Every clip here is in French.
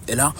Et là,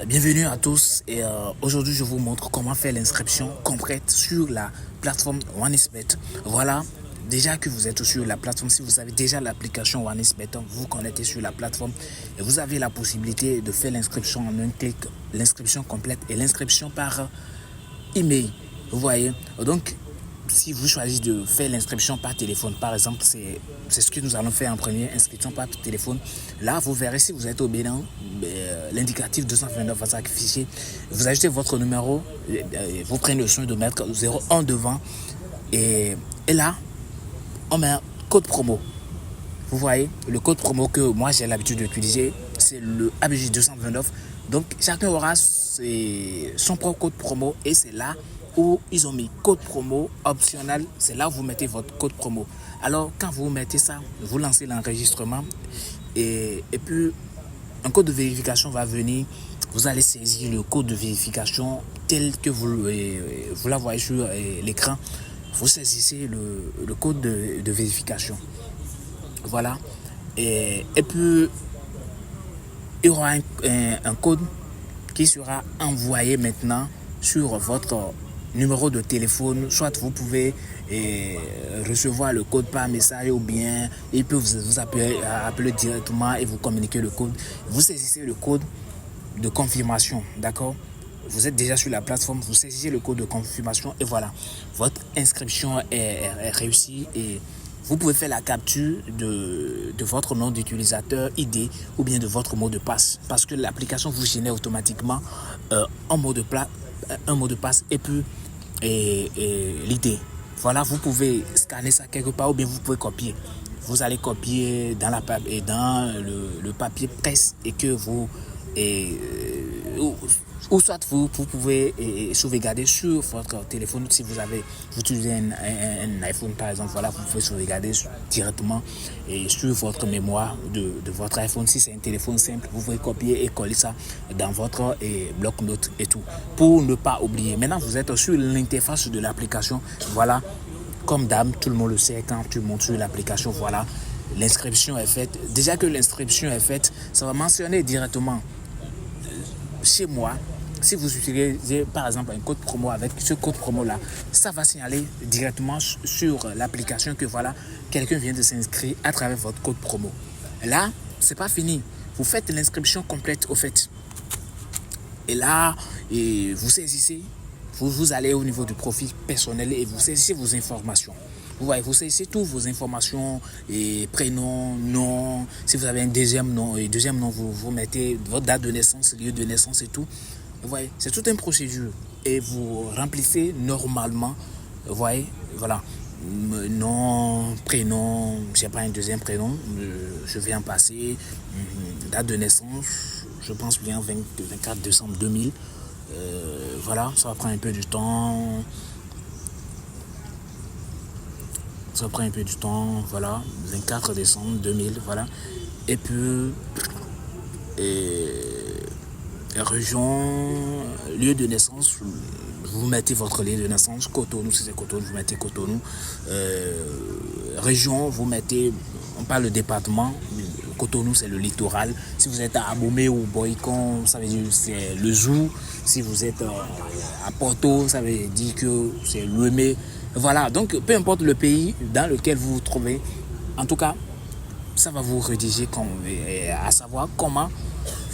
bienvenue à tous. Et aujourd'hui, je vous montre comment faire l'inscription complète sur la plateforme OneXBet. Voilà. Déjà que vous êtes sur la plateforme, si vous avez déjà l'application OneXBet, vous vous connectez sur la plateforme et vous avez la possibilité de faire l'inscription en un clic, l'inscription complète et l'inscription par email. Vous voyez. Donc, si vous choisissez de faire l'inscription par téléphone, par exemple, c'est ce que nous allons faire en premier, inscription par téléphone. Là, vous verrez si vous êtes au Bénin, l'indicatif 229 va s'afficher. Vous ajoutez votre numéro, vous prenez le soin de mettre 01 devant et là, on met un code promo. Vous voyez, le code promo que moi j'ai l'habitude d'utiliser, c'est le ABJ 229. Donc, chacun aura son propre code promo et c'est là où ils ont mis code promo optionnel. C'est là où vous mettez votre code promo. Alors, quand vous mettez ça, vous lancez l'enregistrement et puis un code de vérification va venir. Vous allez saisir le code de vérification tel que vous la voyez sur l'écran. Vous saisissez le code de vérification. Voilà. Et puis, il y aura un code qui sera envoyé maintenant sur votre numéro de téléphone. Soit vous pouvez recevoir le code par message ou bien il peut vous appeler directement et vous communiquer le code. Vous saisissez le code de confirmation, d'accord? Vous êtes déjà sur la plateforme, vous saisissez le code de confirmation et voilà, votre inscription est réussie et vous pouvez faire la capture de votre nom d'utilisateur ID ou bien de votre mot de passe parce que l'application vous génère automatiquement un mot de passe et puis l'idée. Voilà, vous pouvez scanner ça quelque part ou bien vous pouvez copier. Vous allez copier dans le papier presse et que vous ou soit vous pouvez sauvegarder sur votre téléphone si vous utilisez un iPhone par exemple. Voilà, vous pouvez sauvegarder directement sur votre mémoire de votre iPhone. Si c'est un téléphone simple, vous pouvez copier et coller ça dans votre bloc-notes et tout pour ne pas oublier. Maintenant, vous êtes sur l'interface de l'application. Voilà, comme d'hab, tout le monde le sait, quand tu montes sur l'application, voilà, l'inscription est faite. Déjà que l'inscription est faite, ça va mentionner directement chez moi. Si vous utilisez par exemple un code promo, avec ce code promo là, ça va signaler directement sur l'application que voilà, quelqu'un vient de s'inscrire à travers votre code promo. Là, c'est pas fini. Vous faites l'inscription complète au fait. Et là, vous saisissez, vous allez au niveau du profil personnel et vous saisissez vos informations. Vous voyez, vous saisissez toutes vos informations, prénom, nom. Si vous avez un deuxième nom, vous mettez votre date de naissance, lieu de naissance et tout. Vous voyez, c'est toute une procédure. Et vous remplissez normalement. Vous voyez, voilà. Nom, prénom, je n'ai pas un deuxième prénom, je viens passer. Date de naissance, je pense bien 24 décembre 2000. Voilà, ça va prendre un peu du temps. Ça prend un peu du temps, voilà, 24 décembre 2000, voilà. Et puis, région, lieu de naissance, vous mettez votre lieu de naissance, Cotonou, si c'est Cotonou, vous mettez Cotonou. Région, vous mettez, on parle de département, Cotonou c'est le littoral. Si vous êtes à Abomey ou Boycon, ça veut dire c'est le Zou. Si vous êtes à Porto, ça veut dire que c'est Louémé. Voilà, donc peu importe le pays dans lequel vous vous trouvez, en tout cas, ça va vous rédiger à savoir comment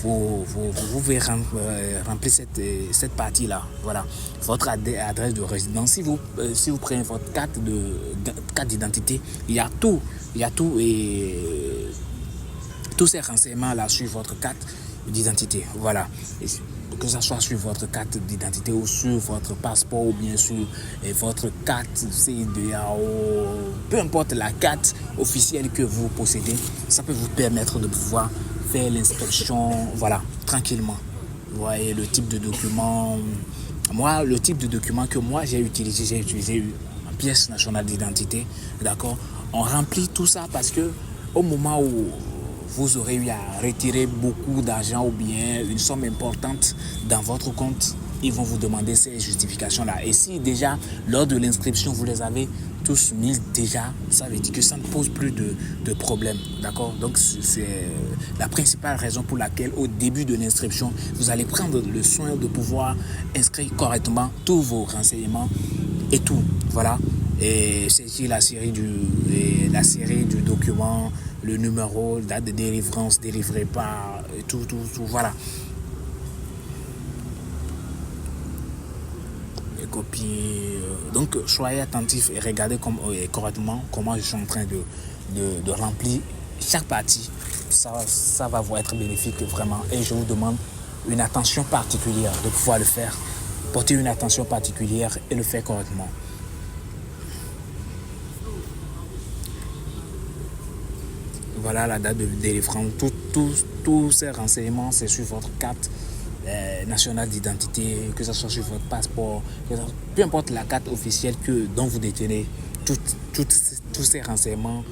vous pouvez remplir cette partie-là. Voilà, votre adresse de résidence. Si vous prenez votre carte d'identité, il y a tout et tous ces renseignements-là sur votre carte d'identité. Voilà. Que ce soit sur votre carte d'identité ou sur votre passeport ou bien sur votre carte CDAO, peu importe la carte officielle que vous possédez, ça peut vous permettre de pouvoir faire l'inscription, voilà, tranquillement. Vous voyez le type de document. Moi, le type de document que moi j'ai utilisé une pièce nationale d'identité, d'accord. On remplit tout ça parce que au moment où vous aurez eu à retirer beaucoup d'argent ou bien une somme importante dans votre compte, ils vont vous demander ces justifications-là. Et si déjà, lors de l'inscription, vous les avez tous 1000 déjà, ça veut dire que ça ne pose plus de problème, d'accord? Donc c'est la principale raison pour laquelle au début de l'inscription, vous allez prendre le soin de pouvoir inscrire correctement tous vos renseignements et tout, voilà. Et c'est la série du document, le numéro, date de délivrance, délivré par, et tout, voilà. Copier. Donc, soyez attentifs et regardez correctement comment je suis en train de remplir chaque partie. Ça va vous être bénéfique vraiment. Et je vous demande une attention particulière de pouvoir le faire. Porter une attention particulière et le faire correctement. Voilà la date de délivrance. Tous ces renseignements, c'est sur votre carte nationale d'identité, que ce soit sur votre passeport, peu importe la carte officielle dont vous détenez, tous ces renseignements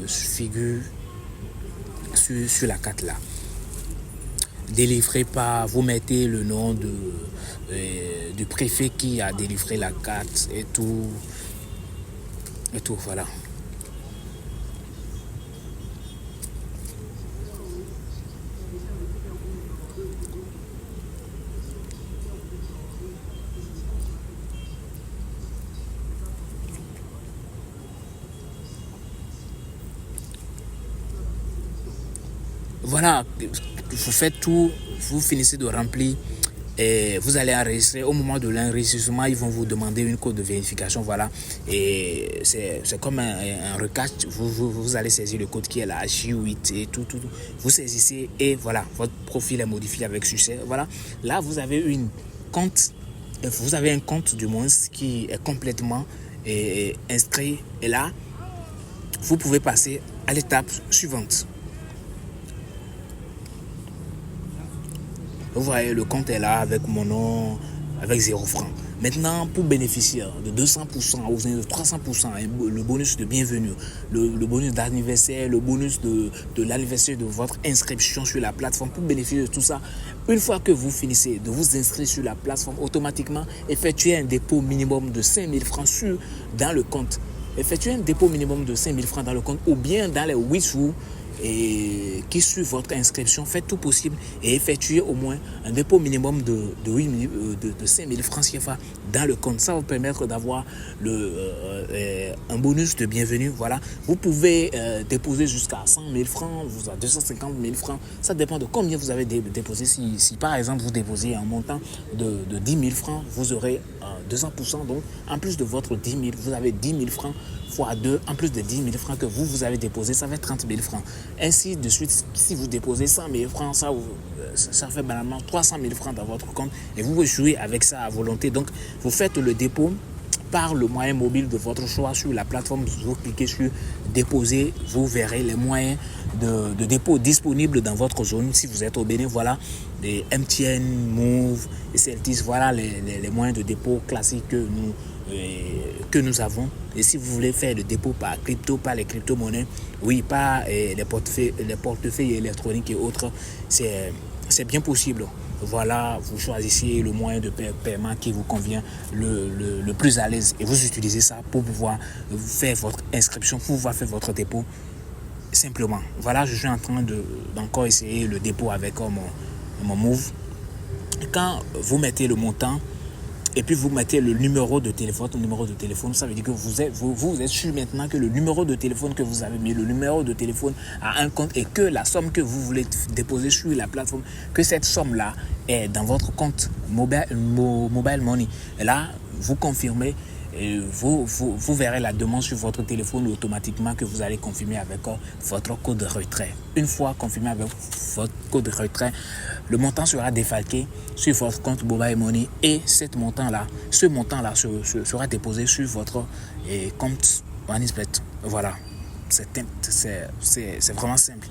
figurent sur la carte là. Délivré par, vous mettez le nom du préfet qui a délivré la carte et tout, voilà. Voilà, vous faites tout, vous finissez de remplir et vous allez enregistrer. Au moment de l'enregistrement, ils vont vous demander une code de vérification, voilà. Et c'est comme un recache, vous allez saisir le code qui est là, J8 et tout. Vous saisissez et voilà, votre profil est modifié avec succès. Voilà, là vous avez un compte du moins qui est complètement inscrit. Et là, vous pouvez passer à l'étape suivante. Vous voyez, le compte est là avec mon nom, avec 0 francs. Maintenant, pour bénéficier de 200% ou de 300%, le bonus de bienvenue, le bonus d'anniversaire, le bonus de l'anniversaire de votre inscription sur la plateforme, pour bénéficier de tout ça, une fois que vous finissez de vous inscrire sur la plateforme, automatiquement, effectuez un dépôt minimum de 5000 francs dans le compte. Effectuez un dépôt minimum de 5000 francs dans le compte ou bien dans les 8 jours qui suit votre inscription, faites tout possible et effectuez au moins un dépôt minimum de 5000 francs CFA dans le compte. Ça va vous permettre d'avoir un bonus de bienvenue. Voilà. Vous pouvez déposer jusqu'à 100 000 francs, à 250 000 francs. Ça dépend de combien vous avez déposé. Si par exemple vous déposez un montant de 10 000 francs, vous aurez 200%. Donc en plus de votre 10 000, vous avez 10 000 francs fois 2, en plus de 10 000 francs que vous avez déposé, ça fait 30 000 francs. Ainsi de suite, si vous déposez 100 000 francs, ça fait banalement 300 000 francs dans votre compte et vous pouvez jouer avec ça à volonté. Donc, vous faites le dépôt par le moyen mobile de votre choix sur la plateforme. Vous cliquez sur déposer, vous verrez les moyens de dépôt disponibles dans votre zone. Si vous êtes au Bénin, voilà, les MTN, Move et Celtis, voilà les moyens de dépôt classiques que nous avons. Et si vous voulez faire le dépôt par les crypto-monnaies, oui, par les portefeuilles électroniques et autres, c'est bien possible. Voilà, vous choisissez le moyen de paiement qui vous convient le plus à l'aise et vous utilisez ça pour pouvoir faire votre inscription, pour pouvoir faire votre dépôt simplement. Voilà, je suis en train d'encore essayer le dépôt avec mon Move. Quand vous mettez le montant et puis vous mettez le numéro de téléphone, ça veut dire que vous êtes sûr maintenant que le numéro de téléphone que vous avez mis, le numéro de téléphone a un compte et que la somme que vous voulez déposer sur la plateforme, que cette somme-là est dans votre compte mobile money. Et là, vous confirmez. Et vous verrez la demande sur votre téléphone automatiquement que vous allez confirmer avec votre code de retrait. Une fois confirmé avec votre code de retrait, le montant sera défalqué sur votre compte Mobile Money et ce montant-là sera déposé sur votre compte OneXBet. Voilà, c'est vraiment simple.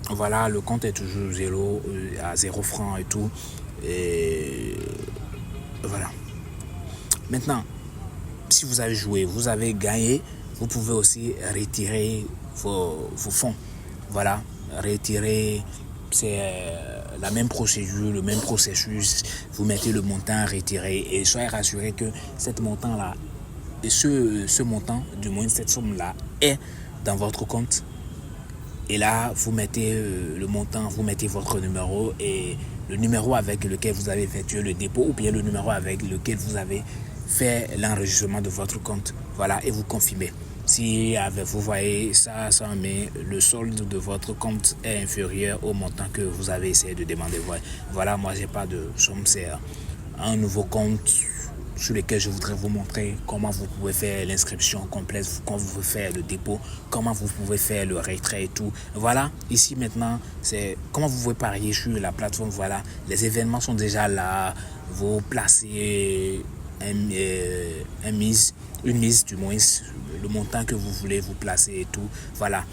Voilà, le compte est toujours à 0 francs et tout. Et voilà. Maintenant, si vous avez joué, vous avez gagné, vous pouvez aussi retirer vos fonds. Voilà, retirer, la même procédure, le même processus. Vous mettez le montant retiré et soyez rassurés que cet montant-là, et ce montant, du moins cette somme-là, est dans votre compte. Et là, vous mettez le montant, vous mettez votre numéro et le numéro avec lequel vous avez effectué le dépôt ou bien le numéro avec lequel vous avez fait l'enregistrement de votre compte. Voilà, et vous confirmez. Si vous voyez ça, mais le solde de votre compte est inférieur au montant que vous avez essayé de demander. Voilà, moi, j'ai pas de somme, c'est un nouveau compte sur lequel je voudrais vous montrer comment vous pouvez faire l'inscription complète, comment vous pouvez faire le dépôt, comment vous pouvez faire le retrait et tout. Voilà, ici maintenant, c'est comment vous pouvez parier sur la plateforme. Voilà, les événements sont déjà là. Vous placez une mise du moins, le montant que vous voulez, vous placer et tout. Voilà.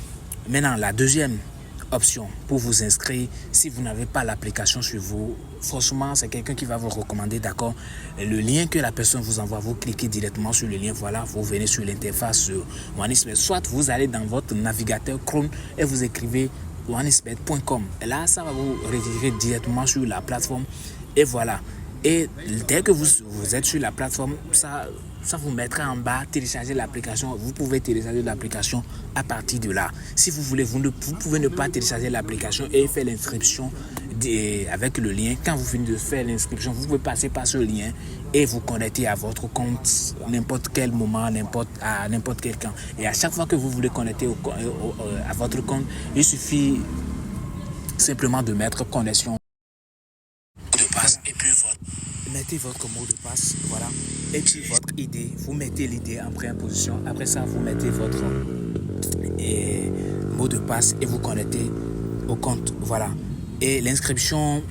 Maintenant, la deuxième option pour vous inscrire, si vous n'avez pas l'application sur vous, franchement, c'est quelqu'un qui va vous recommander, d'accord. Le lien que la personne vous envoie, vous cliquez directement sur le lien, voilà, vous venez sur l'interface OneXBet. Soit vous allez dans votre navigateur Chrome et vous écrivez onexbet.com. Et là, ça va vous rediriger directement sur la plateforme. Et voilà. Et dès que vous êtes sur la plateforme, ça vous mettra en bas, télécharger l'application. Vous pouvez télécharger l'application à partir de là. Si vous voulez, vous pouvez ne pas télécharger l'application et faire l'inscription avec le lien. Quand vous finissez de faire l'inscription, vous pouvez passer par ce lien et vous connecter à votre compte n'importe quel moment, à n'importe quel temps. Et à chaque fois que vous voulez connecter à votre compte, il suffit simplement de mettre connexion de passe et puis mettez votre mot de passe, voilà, et puis votre ID, vous mettez l'ID en première position. Après ça, vous mettez votre mot de passe et vous connectez au compte, voilà. Et l'inscription,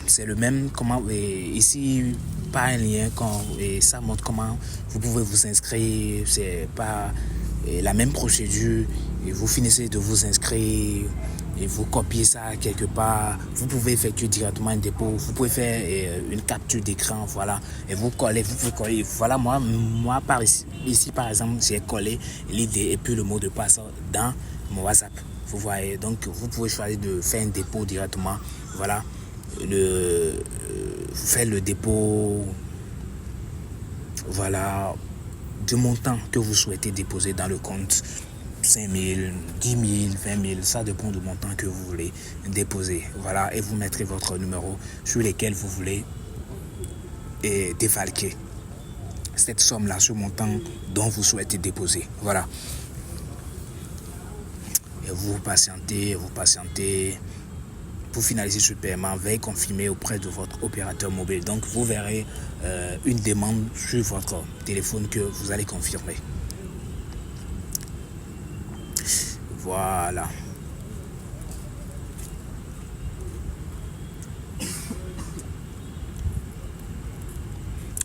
c'est le même. Ici, pas un lien et ça montre comment vous pouvez vous inscrire. C'est pas la même procédure. Et vous finissez de vous inscrire. Et vous copiez ça quelque part, vous pouvez effectuer directement un dépôt, vous pouvez faire une capture d'écran, voilà, et vous pouvez coller, voilà, moi ici par exemple, j'ai collé l'idée et puis le mot de passe dans mon WhatsApp, vous voyez, donc vous pouvez choisir de faire un dépôt directement, voilà, vous faites le dépôt, voilà, du montant que vous souhaitez déposer dans le compte. 5 000, 10 000, 20 000, ça dépend du montant que vous voulez déposer. Voilà, et vous mettrez votre numéro sur lequel vous voulez défalquer cette somme-là, ce montant dont vous souhaitez déposer. Voilà. Et vous patientez. Pour finaliser ce paiement, veuillez confirmer auprès de votre opérateur mobile. Donc, vous verrez une demande sur votre téléphone que vous allez confirmer. Voilà.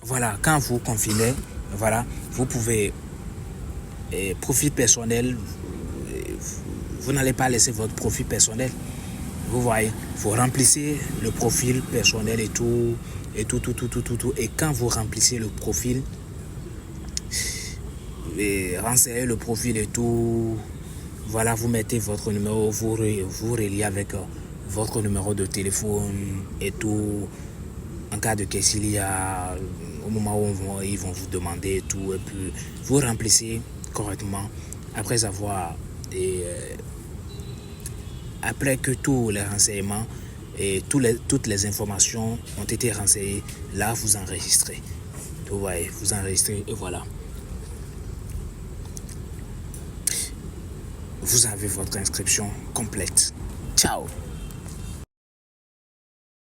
Voilà, quand vous confirmez, voilà, vous pouvez profil personnel, vous n'allez pas laisser votre profil personnel. Vous voyez, vous remplissez le profil personnel et tout. Et quand vous remplissez le profil, renseignez le profil et tout. Voilà, vous mettez votre numéro, vous reliez avec votre numéro de téléphone et tout. En cas de question, il y a au moment où ils vont vous demander et tout. Et puis, vous remplissez correctement après avoir après que tous les renseignements et toutes les informations ont été renseignées, là, vous enregistrez. Vous voyez, vous enregistrez et voilà. Vous avez votre inscription complète. Ciao.